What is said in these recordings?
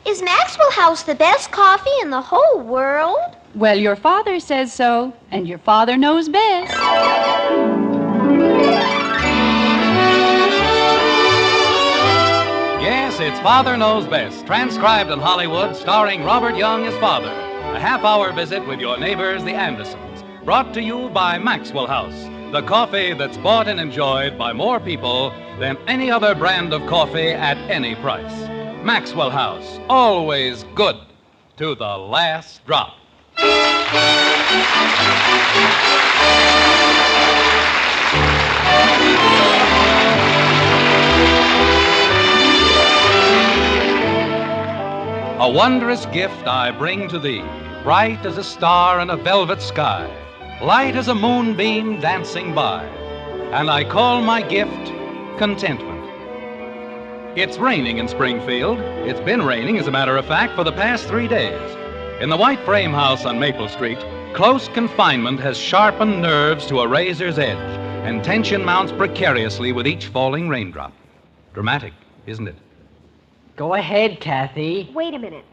is Maxwell House the best coffee in the whole world? Well, your father says so, and your father knows best. Yes, it's Father Knows Best, transcribed in Hollywood, starring Robert Young as father. A half-hour visit with your neighbors, the Andersons. Brought to you by Maxwell House, the coffee that's bought and enjoyed by more people than any other brand of coffee at any price. Maxwell House, always good to the last drop. A wondrous gift I bring to thee, bright as a star in a velvet sky, light as a moonbeam dancing by, and I call my gift contentment. It's raining in Springfield. It's been raining, as a matter of fact, for the past 3 days. In the white frame house on Maple Street, close confinement has sharpened nerves to a razor's edge, and tension mounts precariously with each falling raindrop. Dramatic, isn't it? Go ahead, Kathy. Wait a minute.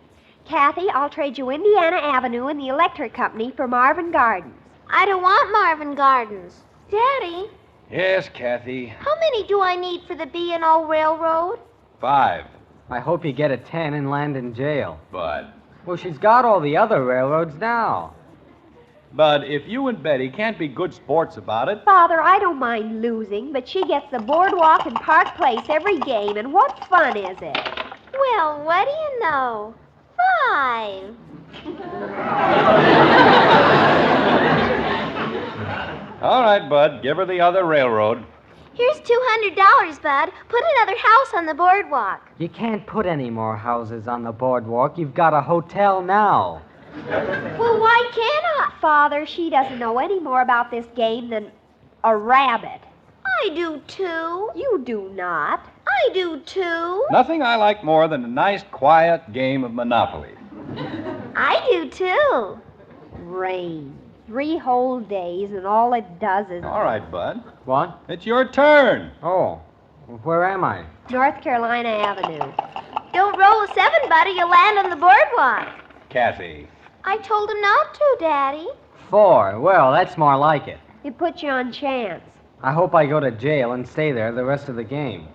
Kathy, I'll trade you Indiana Avenue and the electric company for Marvin Gardens. I don't want Marvin Gardens. Daddy, Yes, Kathy. how many do I need for the B&O Railroad? 5. I hope you get a 10 and land in jail. Bud. Well, she's got all the other railroads now. Bud, if you and Betty can't be good sports about it... Father, I don't mind losing, but she gets the boardwalk and Park Place every game, and what fun is it? Well, what do you know? 5. All right, Bud, give her the other railroad. Here's $200, Bud. Put another house on the boardwalk. You can't put any more houses on the boardwalk. You've got a hotel now. Well, why can't I? Father, she doesn't know any more about this game than a rabbit. I do, too. You do not. I do, too. Nothing I like more than a nice, quiet game of Monopoly. I do, too. Rain. 3 whole days, and all it does is... All right, Bud. What? It's your turn. Oh, where am I? North Carolina Avenue. Don't roll a 7, Bud, or you'll land on the boardwalk. Kathy. I told him not to, Daddy. 4. Well, that's more like it. It puts you on chance. I hope I go to jail and stay there the rest of the game.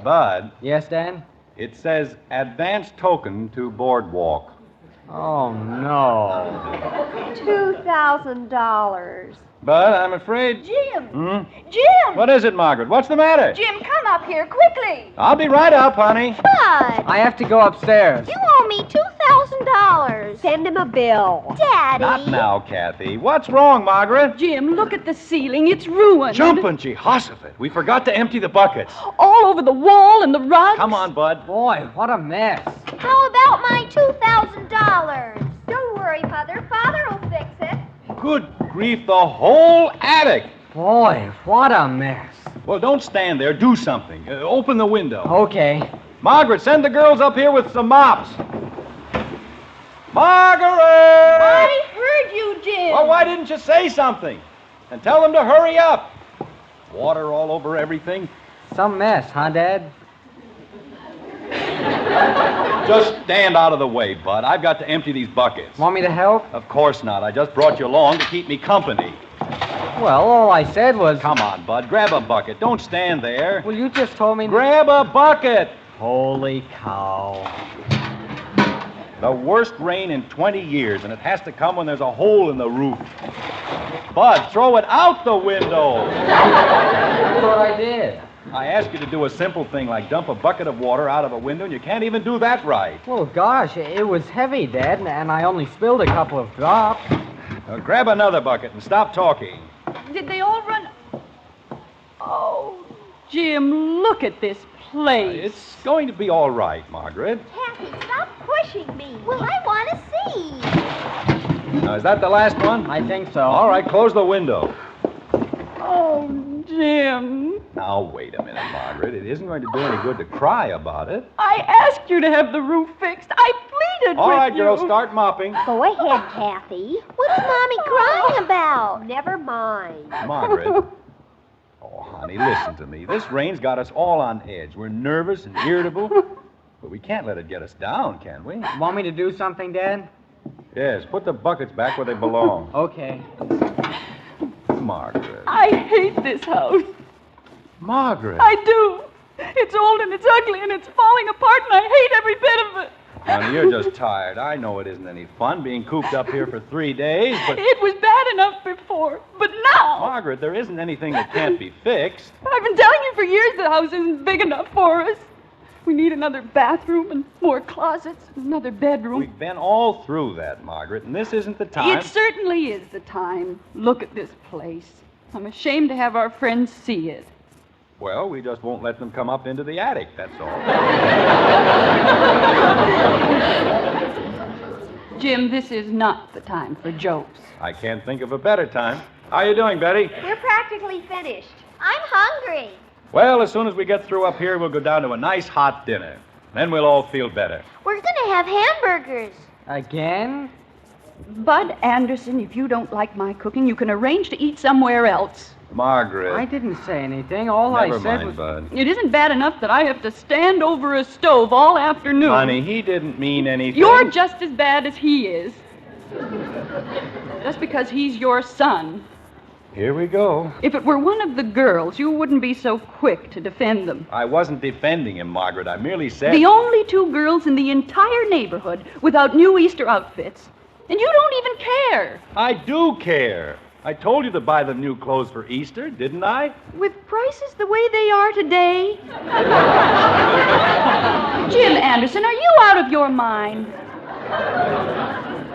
Bud, Yes, Dad? it says advance token to boardwalk. Oh, no. $2,000. Bud, I'm afraid... Jim! Jim! What is it, Margaret? What's the matter? Jim, come up here quickly. I'll be right up, honey. Bud, I have to go upstairs. you owe me $2,000. Send him a bill. Daddy. Not now, Kathy. What's wrong, Margaret? Jim, look at the ceiling. It's ruined. Jumpin' Jehoshaphat. We forgot to empty the buckets. All over the wall and the rugs. Come on, Bud. Boy, what a mess. How about my $2,000? Don't worry, Mother. Father will fix it. Good grief, the whole attic. Boy, what a mess. Well, don't stand there. Do something. Open the window. Okay. Margaret, send the girls up here with some mops. Margaret! I heard you, Jim. Well, why didn't you say something? And tell them to hurry up. Water all over everything. Some mess, huh, Dad? Just stand out of the way, Bud. I've got to empty these buckets. Want me to help? Of course not. I just brought you along to keep me company. Well, all I said was... Come on, Bud. Grab a bucket. Don't stand there. Well, you just told me... Grab a bucket. Holy cow. The worst rain in 20 years, and it has to come when there's a hole in the roof. Bud, throw it out the window. That's what I did. I asked you to do a simple thing like dump a bucket of water out of a window, and you can't even do that right. Well, gosh, it was heavy, Dad, and I only spilled a couple of drops. Now, grab another bucket and stop talking. Did they all run... Oh, Jim, look at this place. It's going to be all right, Margaret. Kathy, stop pushing me. Well, I want to see. Now, is that the last one? I think so. All right, close the window. Oh, Jim. Now, wait a minute, Margaret. It isn't going to do any good to cry about it. I asked you to have the roof fixed. I pleaded All with right, you. girls, start mopping. Go ahead, Kathy. What's Mommy crying about? Never mind. Margaret. Oh, honey, listen to me. This rain's got us all on edge. We're nervous and irritable. But we can't let it get us down, can we? Want me to do something, Dad? Yes, put the buckets back where they belong. Okay. Margaret. I hate this house. Margaret. I do. It's old and it's ugly and it's falling apart and I hate every bit of it. Honey, you're just tired. I know it isn't any fun being cooped up here for 3 days, but... It was bad enough before, but now... Margaret, there isn't anything that can't be fixed. I've been telling you for years the house isn't big enough for us. We need another bathroom and more closets and another bedroom. We've been all through that, Margaret, and this isn't the time. It certainly is the time. Look at this place. I'm ashamed to have our friends see it. Well, we just won't let them come up into the attic, that's all. Jim, this is not the time for jokes. I can't think of a better time. How you doing, Betty? We're practically finished. I'm hungry. Well, as soon as we get through up here, we'll go down to a nice hot dinner. Then we'll all feel better. We're going to have hamburgers. Again? Bud Anderson, if you don't like my cooking, you can arrange to eat somewhere else. Margaret. I didn't say anything. All Never I said mind, was... Bud. It isn't bad enough that I have to stand over a stove all afternoon. Honey, he didn't mean anything. You're just as bad as he is. Just because he's your son. Here we go. If it were one of the girls, you wouldn't be so quick to defend them. I wasn't defending him, Margaret. I merely said... The only 2 girls in the entire neighborhood without new Easter outfits. And you don't even care. I do care. I told you to buy them new clothes for Easter, didn't I? With prices the way they are today. Jim Anderson, are you out of your mind?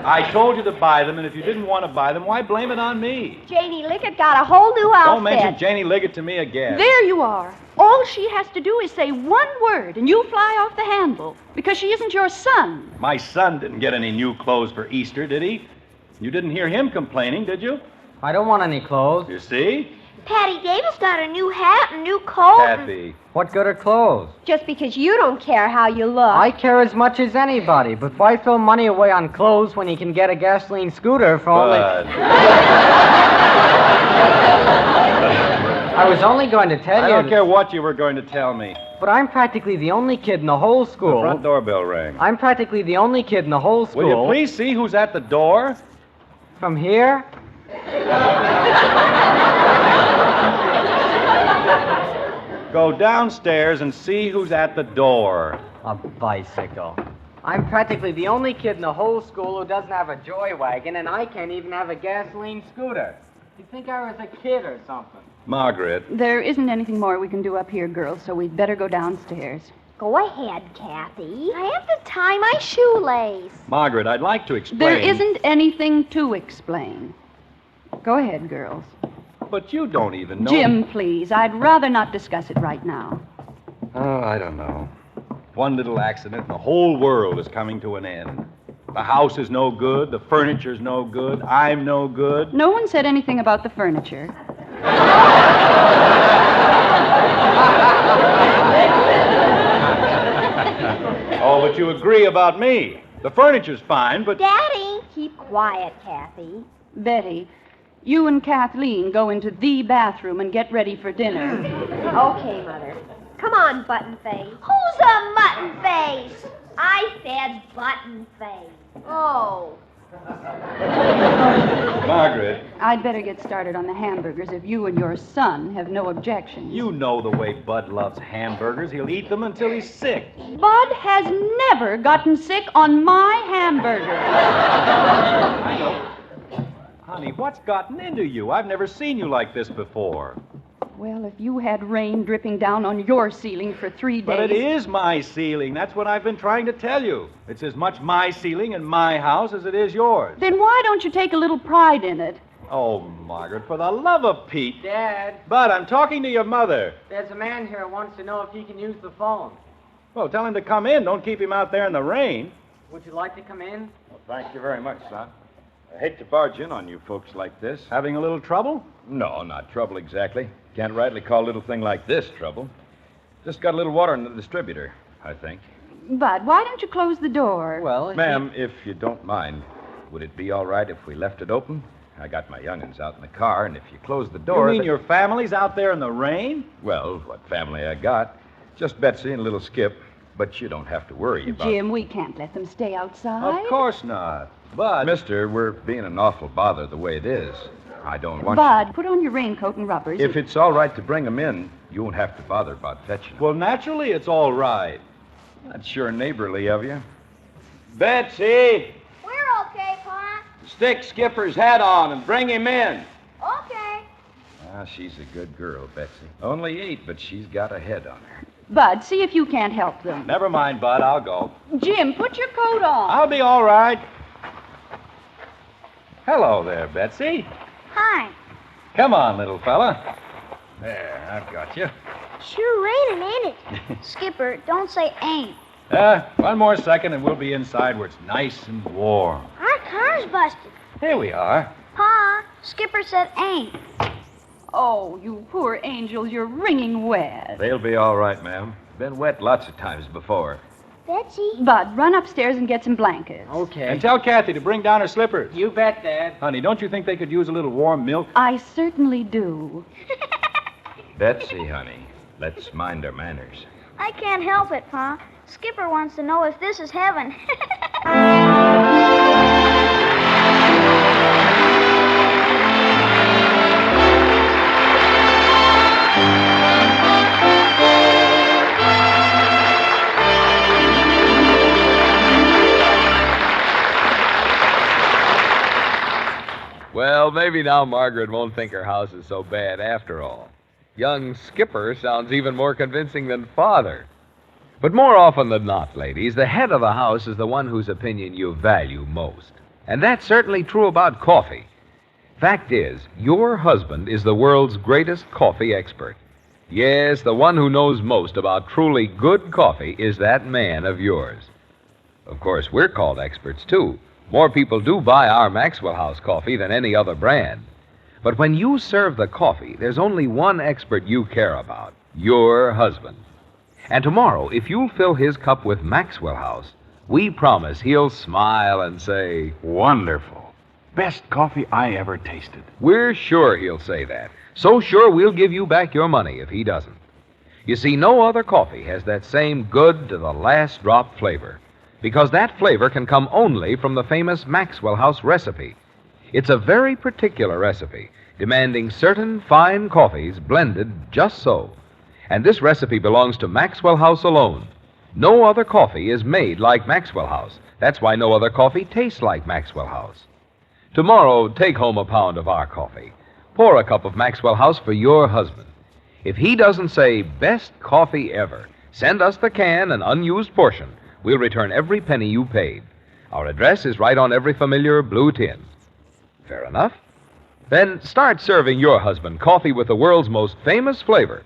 I told you to buy them, and if you didn't want to buy them, why blame it on me? Janie Liggett got a whole new outfit. Don't mention Janie Liggett to me again. There you are. All she has to do is say one word, and you fly off the handle, because she isn't your son. My son didn't get any new clothes for Easter, did he? You didn't hear him complaining, did you? I don't want any clothes. You see? Patty Davis got a new hat and new coat. Kathy. What good are clothes? Just because you don't care how you look. I care as much as anybody, but why throw money away on clothes when you can get a gasoline scooter for only... Bud. I was only going to tell I you... don't care what you were going to tell me. But I'm practically the only kid in the whole The school... front doorbell rang. I'm practically the only kid in the whole school... Will you please see who's at the door? From here? Go downstairs and see who's at the door. A bicycle. I'm practically the only kid in the whole school who doesn't have a joy wagon, and I can't even have a gasoline scooter. You think I was a kid or something? Margaret. There isn't anything more we can do up here, girls, so we'd better go downstairs. Go ahead, Kathy. I have to tie my shoelace. Margaret, I'd like to explain... There isn't anything to explain. Go ahead, girls. But you don't even know... Jim, please, I'd rather not discuss it right now. Oh, I don't know. One little accident, and the whole world is coming to an end. The house is no good, the furniture's no good, I'm no good. No one said anything about the furniture. Oh, but you agree about me. The furniture's fine, but... Daddy. Keep quiet, Kathy. Betty, you and Kathleen go into the bathroom and get ready for dinner. Okay, Mother. Come on, Button Face. Who's a mutton face? I said Button Face. Oh. Margaret, I'd better get started on the hamburgers if you and your son have no objections. you know the way Bud loves hamburgers. He'll eat them until he's sick. Bud has never gotten sick on my hamburger. I know. Honey, what's gotten into you? I've never seen you like this before. Well, if you had rain dripping down on your ceiling for 3 days... But it is my ceiling. That's what I've been trying to tell you. It's as much my ceiling and my house as it is yours. Then why don't you take a little pride in it? Oh, Margaret, for the love of Pete. Dad, Bud, I'm talking to your mother. there's a man here who wants to know if he can use the phone. Well, tell him to come in. Don't keep him out there in the rain. Would you like to come in? Well, thank you very much, son. I hate to barge in on you folks like this. Having a little trouble? No, not trouble exactly. Can't rightly call a little thing like this trouble. Just got a little water in the distributor, I think. Bud, why don't you close the door? Well, Ma'am, if you don't mind, would it be all right if we left it open? I got my young'uns out in the car, and if you close the door... You mean your family's out there in the rain? Well, what family I got. Just Betsy and little Skip. But you don't have to worry about Jim, we can't let them stay outside. Of course not. But... Mister, we're being an awful bother the way it is. I don't want Bud, put on your raincoat and rubbers. you... If it's all right to bring them in, you won't have to bother about fetching them. Well, naturally, it's all right. That's sure neighborly of you. Betsy, We're okay, Pa. stick Skipper's hat on and bring him in. Okay. Ah, she's a good girl, Betsy. Only 8, but she's got a head on her. Bud, see if you can't help them. Never mind, Bud. I'll go. Jim, put your coat on. I'll be all right. Hello there, Betsy. Hi. Come on, little fella. There, I've got you. Sure raining, ain't it? Skipper, don't say ain't. One more second and we'll be inside where it's nice and warm. Our car's busted. Here we are. Pa, Skipper said ain't. Oh, you poor angels, you're wringing wet. They'll be all right, ma'am. Been wet lots of times before. Betsy. Bud, run upstairs and get some blankets. Okay. And tell Kathy to bring down her slippers. You bet, Dad. Honey, don't you think they could use a little warm milk? I certainly do. Betsy, honey, let's mind our manners. I can't help it, Pa. Skipper wants to know if this is heaven. Well, maybe now Margaret won't think her house is so bad after all. Young Skipper sounds even more convincing than Father. But more often than not, ladies, the head of the house is the one whose opinion you value most. And that's certainly true about coffee. Fact is, your husband is the world's greatest coffee expert. Yes, the one who knows most about truly good coffee is that man of yours. Of course, we're called experts, too. More people do buy our Maxwell House coffee than any other brand. But when you serve the coffee, there's only one expert you care about, your husband. And tomorrow, if you'll fill his cup with Maxwell House, we promise he'll smile and say, Wonderful. Best coffee I ever tasted. we're sure he'll say that. So sure we'll give you back your money if he doesn't. You see, no other coffee has that same good to the last drop flavor, because that flavor can come only from the famous Maxwell House recipe. It's a very particular recipe, demanding certain fine coffees blended just so. And this recipe belongs to Maxwell House alone. No other coffee is made like Maxwell House. That's why no other coffee tastes like Maxwell House. Tomorrow, take home a pound of our coffee. Pour a cup of Maxwell House for your husband. If he doesn't say, best coffee ever, send us the can, an unused portion. We'll return every penny you paid. Our address is right on every familiar blue tin. Fair enough? Then start serving your husband coffee with the world's most famous flavor,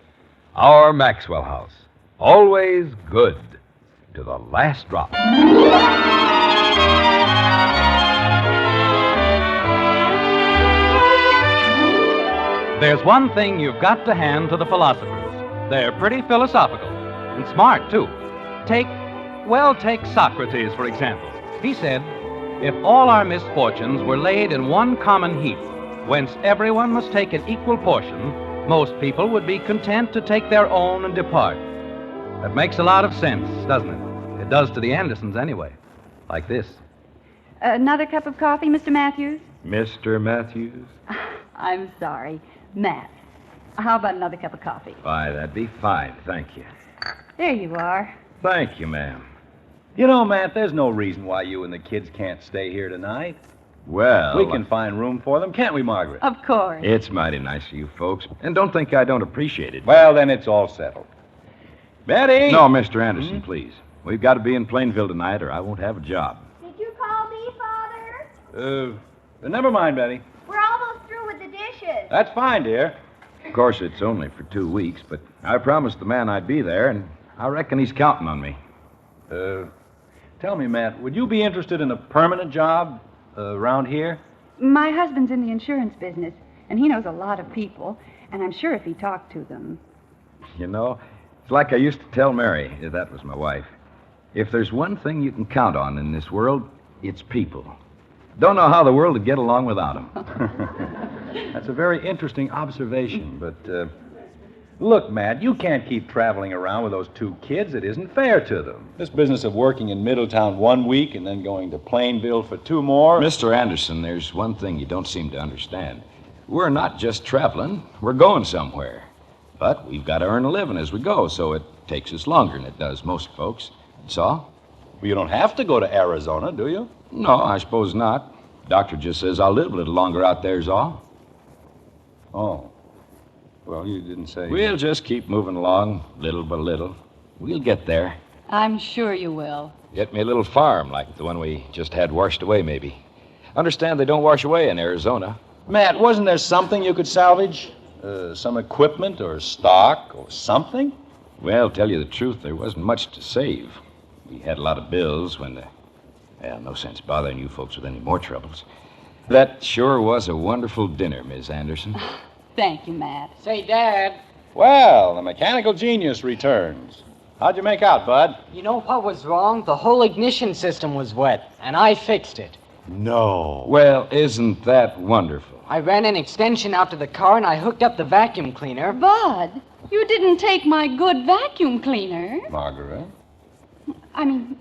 our Maxwell House. Always good to the last drop. There's one thing you've got to hand to the philosophers. They're pretty philosophical and smart, too. Take Socrates, for example. He said, if all our misfortunes were laid in one common heap, whence everyone must take an equal portion, most people would be content to take their own and depart. That makes a lot of sense, doesn't it? It does to the Andersons, anyway. Like this. Another cup of coffee, Mr. Matthews? Mr. Matthews? I'm sorry. Matt. How about another cup of coffee? Why, that'd be fine, thank you. There you are. Thank you, ma'am. You know, Matt, there's no reason why you and the kids can't stay here tonight. Well, We can find room for them, can't we, Margaret? Of course. It's mighty nice of you folks. And don't think I don't appreciate it. Well, then it's all settled. Betty! No, Mr. Anderson, please. We've got to be in Plainville tonight or I won't have a job. Did you call me, Father? Never mind, Betty. We're almost through with the dishes. That's fine, dear. Of course, it's only for 2 weeks, but I promised the man I'd be there, and I reckon he's counting on me. Tell me, Matt, would you be interested in a permanent job around here? My husband's in the insurance business, and he knows a lot of people, and I'm sure if he talked to them. You know, it's like I used to tell Mary, that was my wife. If there's one thing you can count on in this world, it's people. Don't know how the world would get along without them. That's a very interesting observation, but Look, Matt, you can't keep traveling around with those two kids. It isn't fair to them. This business of working in Middletown 1 week and then going to Plainville for 2 more. Mr. Anderson, there's one thing you don't seem to understand. We're not just traveling, we're going somewhere. But we've got to earn a living as we go, so it takes us longer than it does most folks. That's all. Well, you don't have to go to Arizona, do you? No, I suppose not. Doctor just says I'll live a little longer out there's all. Oh. Well, you didn't say... We'll just keep moving along, little by little. We'll get there. I'm sure you will. Get me a little farm like the one we just had washed away, maybe. Understand they don't wash away in Arizona. Matt, wasn't there something you could salvage? Some equipment or stock or something? Well, tell you the truth, there wasn't much to save. We had a lot of bills when well, no sense bothering you folks with any more troubles. That sure was a wonderful dinner, Miss Anderson. Thank you, Matt. Say, Dad, Well, the mechanical genius returns. How'd you make out, Bud? you know what was wrong? The whole ignition system was wet, and I fixed it. No. Well, isn't that wonderful? I ran an extension out to the car, and I hooked up the vacuum cleaner. Bud, you didn't take my good vacuum cleaner. Margaret? I mean,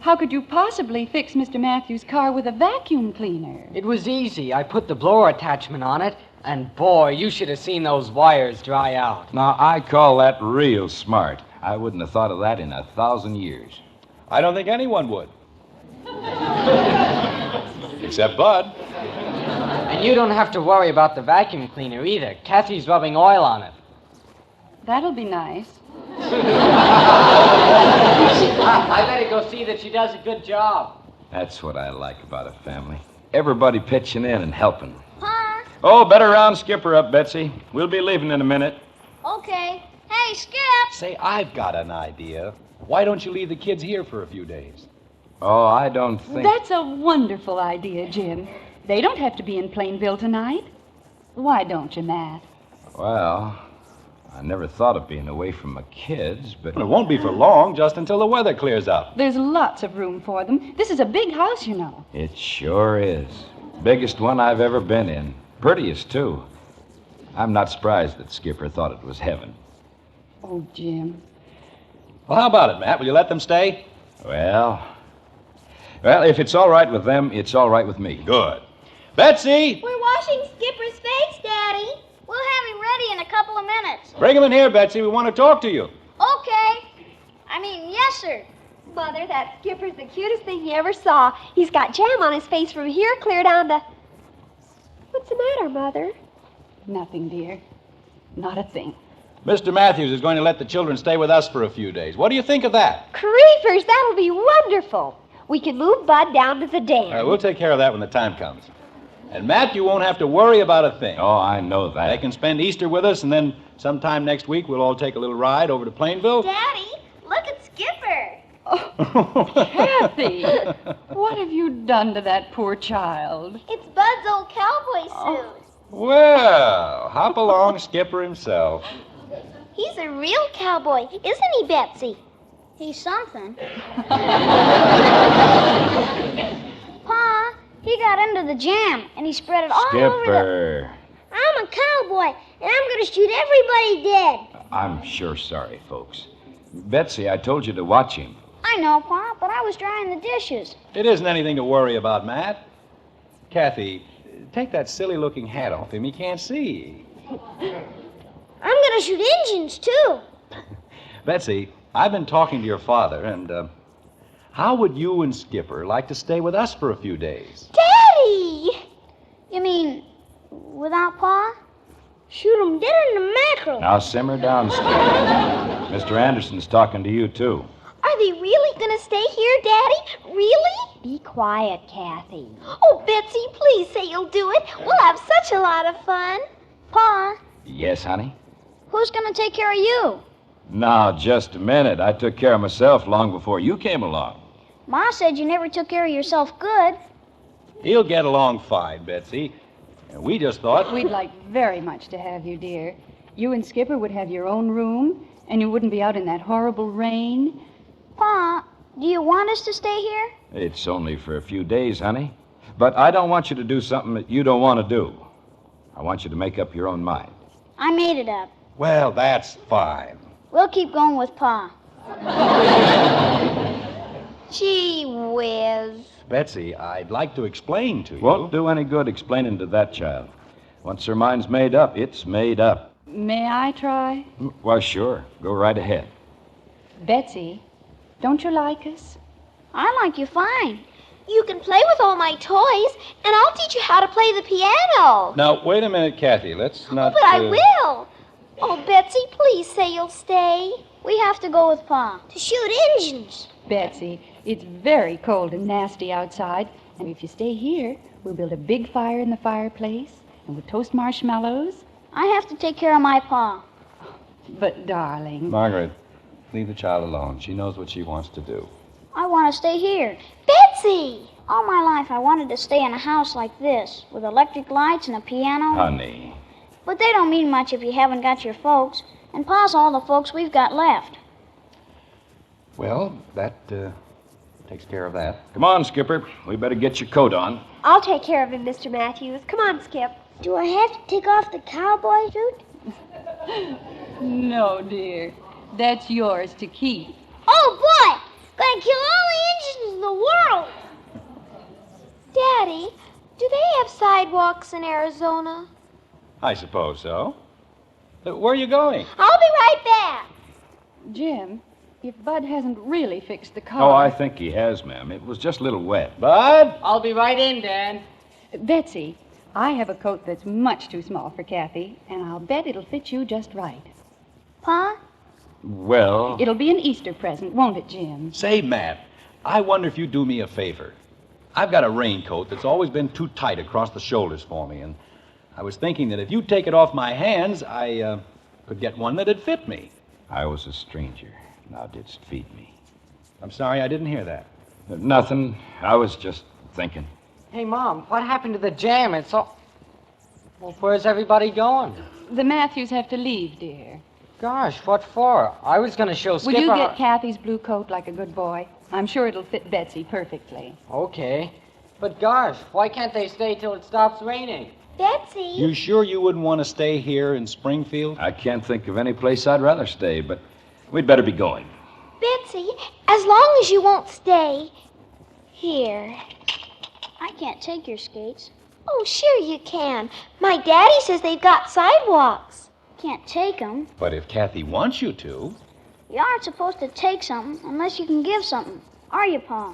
how could you possibly fix Mr. Matthews' car with a vacuum cleaner? It was easy. I put the blower attachment on it, and boy, you should have seen those wires dry out. Now, I call that real smart. I wouldn't have thought of that in 1,000 years. I don't think anyone would. Except Bud. And you don't have to worry about the vacuum cleaner either. Kathy's rubbing oil on it. That'll be nice. I better go see that she does a good job. That's what I like about a family. Everybody pitching in and helping. Pa? Oh, better round Skipper up, Betsy. We'll be leaving in a minute. Okay. Hey, Skip! Say, I've got an idea. Why don't you leave the kids here for a few days? Oh, I don't think... That's a wonderful idea, Jim. They don't have to be in Plainville tonight. Why don't you, Matt? Well, I never thought of being away from my kids, but... It won't be for long, just until the weather clears up. There's lots of room for them. This is a big house, you know. It sure is. Biggest one I've ever been in. Prettiest, too. I'm not surprised that Skipper thought it was heaven. Oh, Jim. Well, how about it, Matt? Will you let them stay? Well, if it's all right with them, it's all right with me. Good. Betsy! We're washing Skipper's face, Daddy. We'll have him ready in a couple of minutes. Bring him in here, Betsy. We want to talk to you. Okay. Yes, sir. Mother, that Skipper's the cutest thing you ever saw. He's got jam on his face from here clear down to... What's the matter, Mother? Nothing, dear. Not a thing. Mr. Matthews is going to let the children stay with us for a few days. What do you think of that? Creepers, that'll be wonderful. We can move Bud down to the dam. All right, we'll take care of that when the time comes. And, Matt, you won't have to worry about a thing. Oh, I know They that. can spend Easter with us, and then sometime next week we'll all take a little ride over to Plainville. Daddy, look at Skipper. Kathy, what have you done to that poor child? It's Bud's old cowboy suit. Well, hop along, Skipper himself. He's a real cowboy, isn't he, Betsy? He's something. Pa, he got into the jam, and he spread it all over the... Skipper. I'm a cowboy, and I'm going to shoot everybody dead. I'm sure sorry, folks. Betsy, I told you to watch him. I know, Pa, but I was drying the dishes. It isn't anything to worry about, Matt. Kathy, take that silly-looking hat off him. He can't see. I'm going to shoot Injuns, too. Betsy, I've been talking to your father, and how would you and Skipper like to stay with us for a few days? Daddy! You mean without Pa? Shoot 'em dead in the mackerel. Now simmer down, Skipper. Mr. Anderson's talking to you, too. Are they really going to stay here, Daddy? Really? Be quiet, Kathy. Oh, Betsy, please say you'll do it. We'll have such a lot of fun. Pa, Yes, honey? who's going to take care of you? Now, just a minute. I took care of myself long before you came along. Ma said you never took care of yourself good. He'll get along fine, Betsy. And we just thought... We'd like very much to have you, dear. You and Skipper would have your own room, and you wouldn't be out in that horrible rain. Pa, do you want us to stay here? It's only for a few days, honey. But I don't want you to do something that you don't want to do. I want you to make up your own mind. I made it up. Well, that's fine. We'll keep going with Pa. Gee whiz. Betsy, I'd like to explain to you. Won't do any good explaining to that child. Once her mind's made up, it's made up. May I try? Well, sure. Go right ahead. Betsy, don't you like us? I like you fine. You can play with all my toys, and I'll teach you how to play the piano. Now, wait a minute, Kathy. Let's not... But I will. Oh, Betsy, please say you'll stay. We have to go with Pa. To shoot engines. Betsy, it's very cold and nasty outside, and if you stay here, we'll build a big fire in the fireplace, and we'll toast marshmallows. I have to take care of my Pa. But, darling... Margaret, leave the child alone. She knows what she wants to do. I want to stay here. Betsy! All my life I wanted to stay in a house like this, with electric lights and a piano. Honey. But they don't mean much if you haven't got your folks, and Pa's all the folks we've got left. Well, that takes care of that. Come on, Skipper. We better get your coat on. I'll take care of him, Mr. Matthews. Come on, Skip. Do I have to take off the cowboy suit? No, dear. That's yours to keep. Oh, boy! Gonna kill all the engines in the world! Daddy, do they have sidewalks in Arizona? I suppose so. Where are you going? I'll be right back. Jim, if Bud hasn't really fixed the car... Oh, I think he has, ma'am. It was just a little wet. Bud? I'll be right in, Dan. Betsy, I have a coat that's much too small for Kathy, and I'll bet it'll fit you just right. Pa? Well... It'll be an Easter present, won't it, Jim? Say, Matt, I wonder if you'd do me a favor. I've got a raincoat that's always been too tight across the shoulders for me, and I was thinking that if you'd take it off my hands, I could get one that'd fit me. I was a stranger. Now didst feed me. I'm sorry I didn't hear that. Nothing. I was just thinking. Hey, Mom, what happened to the jam? It's all... Well, where's everybody going? The Matthews have to leave, dear. Gosh, what for? I was going to show Skipper... Will you get Kathy's blue coat like a good boy? I'm sure it'll fit Betsy perfectly. Okay. But gosh, why can't they stay till it stops raining? Betsy? You sure you wouldn't want to stay here in Springfield? I can't think of any place I'd rather stay, but we'd better be going. Betsy, as long as you won't stay here. I can't take your skates. Oh, sure you can. My daddy says they've got sidewalks. Can't take them. But if Kathy wants you to... You aren't supposed to take something unless you can give something. Are you, Pa?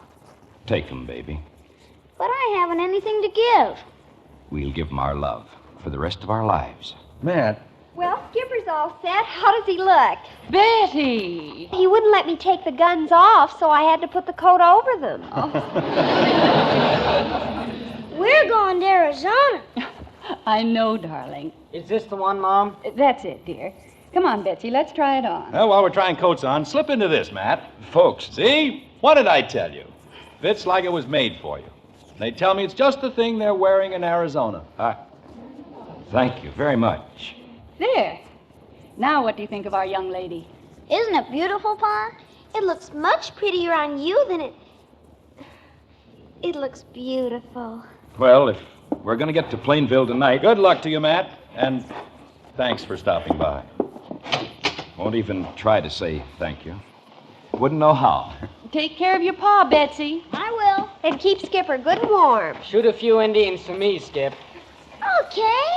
Take 'em, baby. But I haven't anything to give. We'll give 'em our love for the rest of our lives. Matt. Well, Skipper's all set. How does he look? Betty! He wouldn't let me take the guns off, so I had to put the coat over them. We're going to Arizona. I know, darling. Is this the one, Mom? That's it, dear. Come on, Betsy, let's try it on. Well, while we're trying coats on, slip into this, Matt. Folks, See? What did I tell you? Fits like it was made for you. They tell me it's just the thing they're wearing in Arizona. thank you very much. There. Now what do you think of our young lady? Isn't it beautiful, Pa? It looks much prettier on you than it... It looks beautiful. Well, if we're going to get to Plainville tonight... Good luck to you, Matt. And thanks for stopping by. Won't even try to say thank you. Wouldn't know how. Take care of your pa, Betsy. I will. And keep Skipper good and warm. Shoot a few Indians for me, Skip. Okay.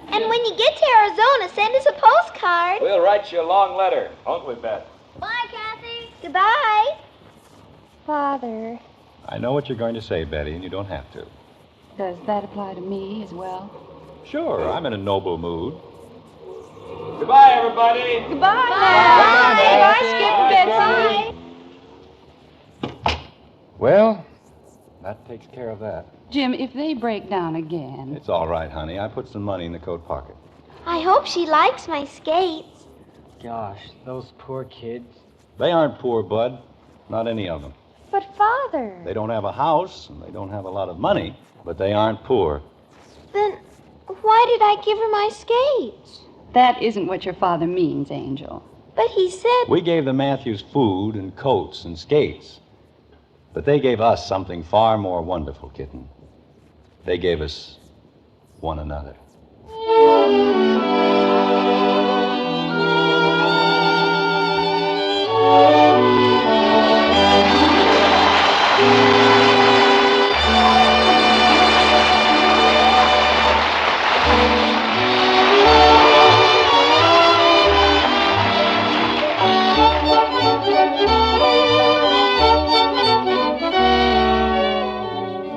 And when you get to Arizona, send us a postcard. We'll write you a long letter, won't we, Beth? Bye, Kathy. Goodbye. Father. I know what you're going to say, Betty, and you don't have to. Does that apply to me as well? Sure, I'm in a noble mood. Goodbye, everybody. Goodbye, Bye. Bye, Skip and Betsy. Well, that takes care of that. Jim, if they break down again... It's all right, honey. I put some money in the coat pocket. I hope she likes my skates. Gosh, those poor kids. They aren't poor, Bud. Not any of them. But, Father... They don't have a house, and they don't have a lot of money, but they aren't poor. Then why did I give her my skates? That isn't what your father means, Angel. But he said... We gave the Matthews food and coats and skates. But they gave us something far more wonderful, kitten. They gave us one another.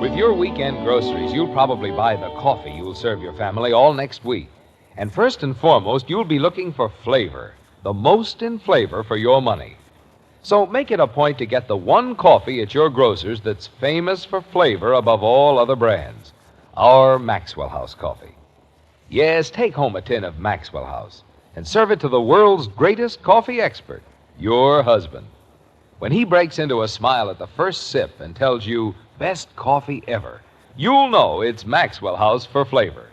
With your weekend groceries, you'll probably buy the coffee you'll serve your family all next week. And first and foremost, you'll be looking for flavor, the most in flavor for your money. So make it a point to get the one coffee at your grocer's that's famous for flavor above all other brands, our Maxwell House coffee. Yes, take home a tin of Maxwell House and serve it to the world's greatest coffee expert, your husband. When he breaks into a smile at the first sip and tells you, best coffee ever, you'll know it's Maxwell House for flavor.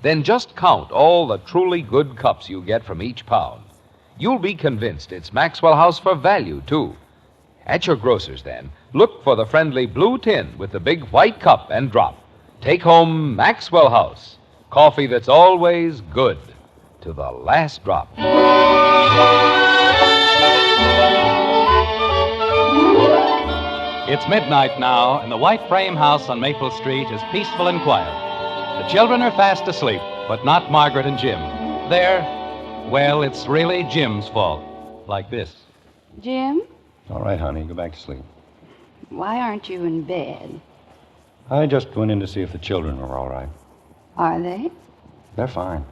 Then just count all the truly good cups you get from each pound. You'll be convinced it's Maxwell House for value, too. At your grocer's, then, look for the friendly blue tin with the big white cup and drop. Take home Maxwell House, coffee that's always good to the last drop. It's midnight now, and the white frame house on Maple Street is peaceful and quiet. The children are fast asleep, but not Margaret and Jim. Well, it's really Jim's fault. Like this. Jim, All right, honey, go back to sleep. why aren't you in bed? I just went in to see if the children were all right. Are they? They're fine.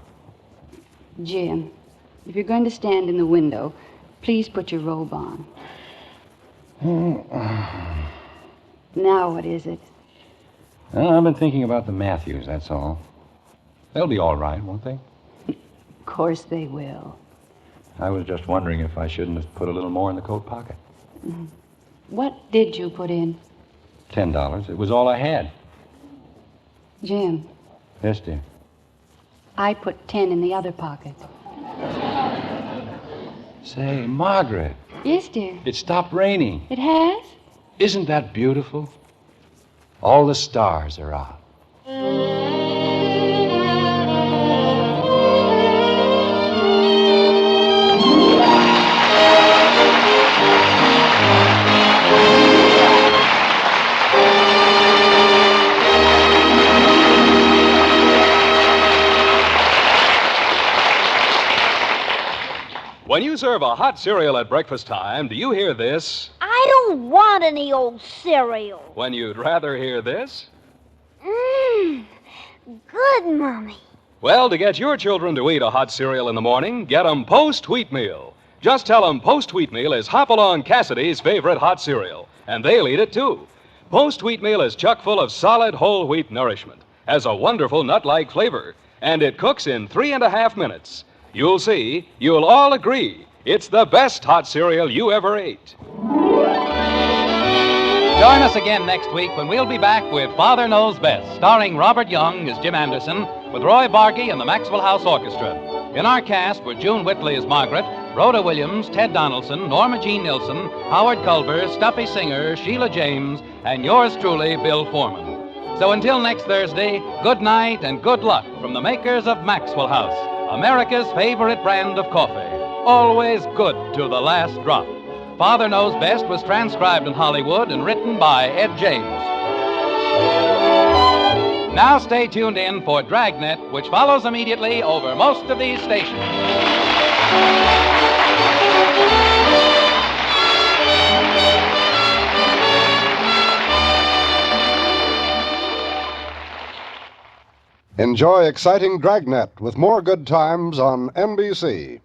Jim, if you're going to stand in the window, please put your robe on. Now what is it? Well, I've been thinking about the Matthews, that's all. They'll be all right, won't they? Of course they will. I was just wondering if I shouldn't have put a little more in the coat pocket. What did you put in? $10. It was all I had. Jim, Yes, dear. I put 10 in the other pocket. Say, Margaret, Yes, dear. it stopped raining. It has? Isn't that beautiful? All the stars are out. When you serve a hot cereal at breakfast time, do you hear this? I don't want any old cereal. When you'd rather hear this? Good, Mommy. Well, to get your children to eat a hot cereal in the morning, get 'em Post Wheatmeal. Just tell 'em Post Wheatmeal is Hopalong Cassidy's favorite hot cereal, and they'll eat it too. Post Wheatmeal is chock full of solid whole wheat nourishment, has a wonderful nut-like flavor, and it cooks in 3.5 minutes. You'll see, you'll all agree, it's the best hot cereal you ever ate. Join us again next week when we'll be back with Father Knows Best, starring Robert Young as Jim Anderson, with Roy Bargy and the Maxwell House Orchestra. In our cast were June Whitley as Margaret, Rhoda Williams, Ted Donaldson, Norma Jean Nilsson, Howard Culver, Stuffy Singer, Sheila James, and yours truly, Bill Foreman. So until next Thursday, good night and good luck from the makers of Maxwell House, America's favorite brand of coffee. Always good to the last drop. Father Knows Best was transcribed in Hollywood and written by Ed James. Now stay tuned in for Dragnet, which follows immediately over most of these stations. Enjoy exciting Dragnet with more good times on NBC.